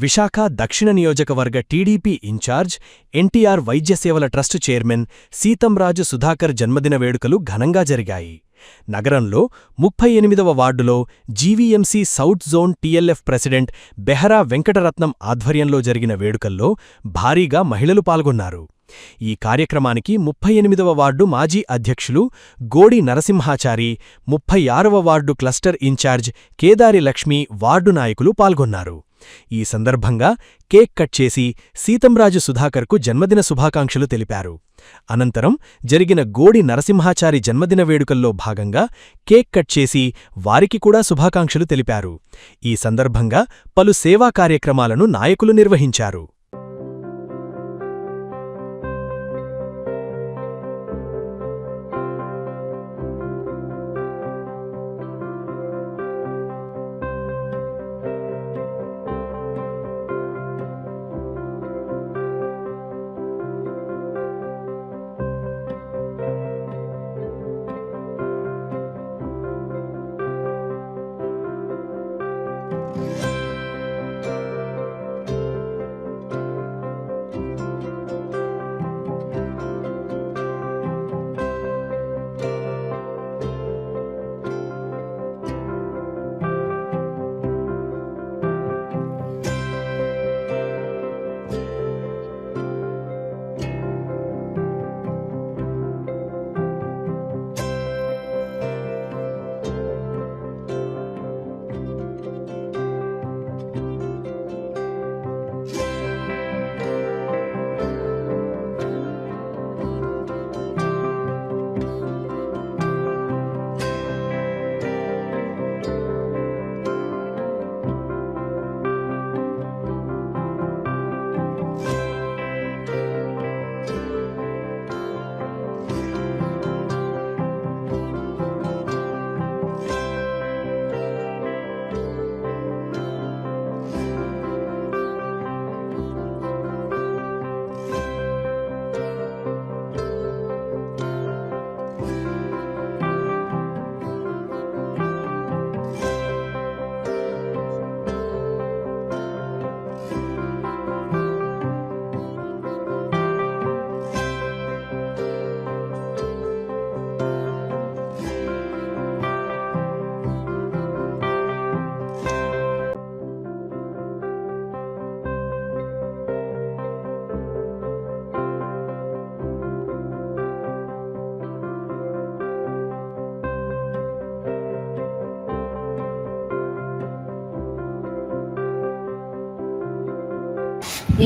విశాఖ దక్షిణ నియోజకవర్గ TDP incharge NTR వైద్య సేవల ట్రస్టు చైర్మన్ సీతంరాజు సుధాకర్ జన్మదిన వేడుకలు ఘనంగా జరిగాయి. నగరంలో 38వ వార్డులో GVMC south zone TLF president Behera Venkataratnam ఆధ్వర్యంలో జరిగిన వేడుకల్లో భారీగా మహిళలు పాల్గొన్నారు. ఈ కార్యక్రమానికి 38వ వార్డు మాజీ అధ్యక్షులు గోడి నరసింహాచారి, 36వ ward cluster incharge Kedari Lakshmi ward నాయకులు పాల్గొన్నారు. ఈ సందర్భంగా కేక్ కట్ చేసి సీతంరాజు సుధాకర్కు జన్మదిన శుభాకాంక్షలు తెలిపారు. అనంతరం జరిగిన గోడి నరసింహాచారి జన్మదిన వేడుకల్లో భాగంగా కేక్ కట్ చేసి వారికి కూడా శుభాకాంక్షలు తెలిపారు. ఈ సందర్భంగా పలు సేవా కార్యక్రమాలను నాయకులు నిర్వహించారు.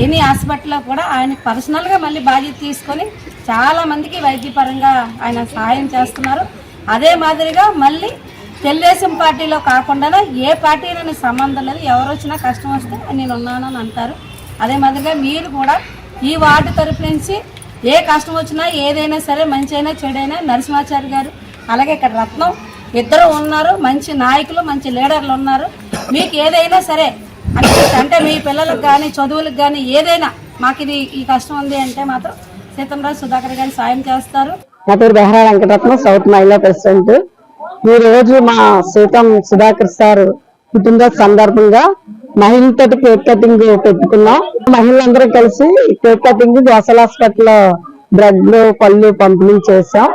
ఏనీ హాస్పిటల్లో కూడా ఆయన పర్సనల్గా మళ్ళీ బాధ్యత తీసుకొని చాలా మందికి వైద్యపరంగా ఆయన సహాయం చేస్తున్నారు. అదే మాదిరిగా మళ్ళీ తెలుగుదేశం పార్టీలో కాకుండా ఏ పార్టీలోని సంబంధం లేదు, ఎవరు వచ్చినా కష్టం వస్తే నేను ఉన్నానని అంటారు. అదే మాదిరిగా మీరు కూడా ఈ వార్డు తరపు నుంచి ఏ కష్టం వచ్చినా ఏదైనా సరే మంచి అయినా చెడైనా నరసింహాచారి గారు అలాగే ఇక్కడ రత్నం ఇద్దరు ఉన్నారు, మంచి నాయకులు మంచి లీడర్లు ఉన్నారు. మీకు ఏదైనా సరే అంటే మీ పిల్లలకు కానీ చదువులకు కానీ ఏదైనా మాకు ఇది ఈ కష్టం ఉంది అంటే మాత్రం సీతంరాజు సుధాకర్ గారు సాయం చేస్తారు. నా పేరు బెహరా వెంకటరత్నం, సౌత్ మహిళా ప్రెసిడెంట్. ఈ రోజు మా సీతం సుధాకర్ సార్ పుట్టినరోజు సందర్భంగా మహిళలతో కేక్ కటింగ్ పెట్టుకున్నాం. మహిళలందరం కలిసి కేక్ కటింగ్ గోసల్ హాస్పిటల్ బ్రెడ్లు పళ్ళు పంపిణీ చేశాం.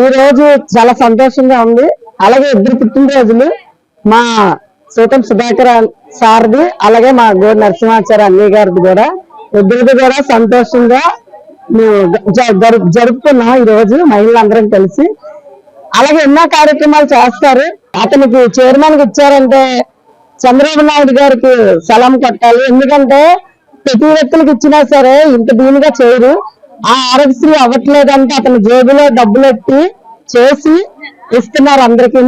ఈ రోజు చాలా సంతోషంగా ఉంది. అలాగే ఇద్దరు పుట్టినరోజులు మా సీతం సుధాకర్ సార్ది అలాగే మా గోడి నరసింహాచారి అన్నయ్య గారిది కూడా ఇద్దరిది కూడా సంతోషంగా జరుపుకున్నాం ఈ రోజు మహిళలందరం కలిసి. అలాగే ఎన్నో కార్యక్రమాలు చేస్తారు. అతనికి చైర్మన్ కి ఇచ్చారంటే చంద్రబాబు నాయుడు గారికి సలాం కట్టాలి. ఎందుకంటే ప్రతి వ్యక్తులకు ఇచ్చినా సరే ఇంత దీనిగా చేయరు. ఆ ఆరోగ్యశ్రీ అవ్వట్లేదంటే అతని జేబులో డబ్బులు ఎట్టి చేసి ఇస్తున్నారు అందరికీ,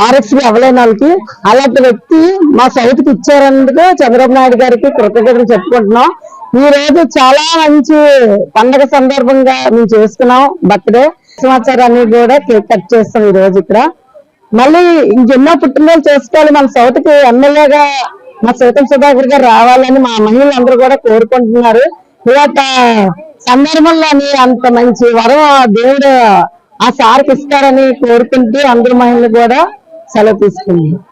ఆర్ఎస్పీ అవ్వలేని వాళ్ళకి. అలాంటి వ్యక్తి మా సౌత్ కి ఇచ్చారందుకు చంద్రబాబు నాయుడు గారికి కృతజ్ఞతలు చెప్పుకుంటున్నాం. ఈ రోజు చాలా మంచి పండగ సందర్భంగా మేము చేసుకున్నాం బర్త్డే. సంవత్సరాన్ని కూడా కేక్ కట్ చేస్తాం ఈ రోజు ఇక్కడ. మళ్ళీ ఇంకెన్నో పుట్టినరోజు చేసుకోవాలి. మన సౌత్ కి ఎమ్మెల్యేగా మా సీతం సుధాకర్ గారు రావాలని మా మహిళలందరూ కూడా కోరుకుంటున్నారు. ఇలాంటి సందర్భంలోని అంత మంచి వరం దేవుడు ఆ సార్కి ఇస్తారని కోరుకుంటూ అందరు మహిళలు కూడా సెలవు తీసుకుంది.